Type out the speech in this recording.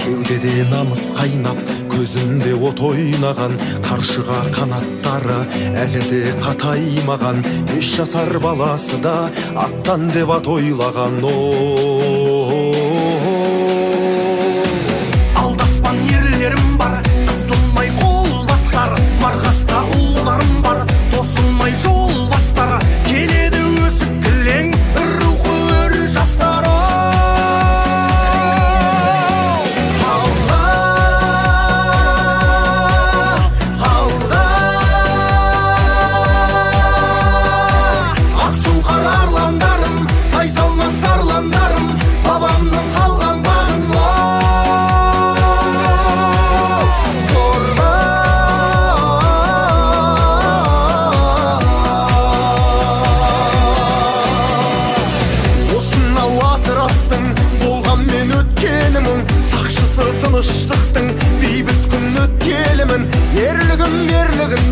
Кеудеде намыс қайнап, көзімде от ойнаған, қаршыға қанаттары әлі де қатаймаған. 5 жасар баласы да аттан деп ат ойлаған. Алдаспан ерлерім бар, қысылмай қол бастар, марғаста ұлдарым бар, тосылмай жол бастар. Келеді өсіп кілең, рухы өр жастар. Babamның қалған бағын қорға. Осынау атыраттың болған мен өткенімін, сақшысы тыныштықтың бейбіт күн өткелімін. Ерлігім, ерлігім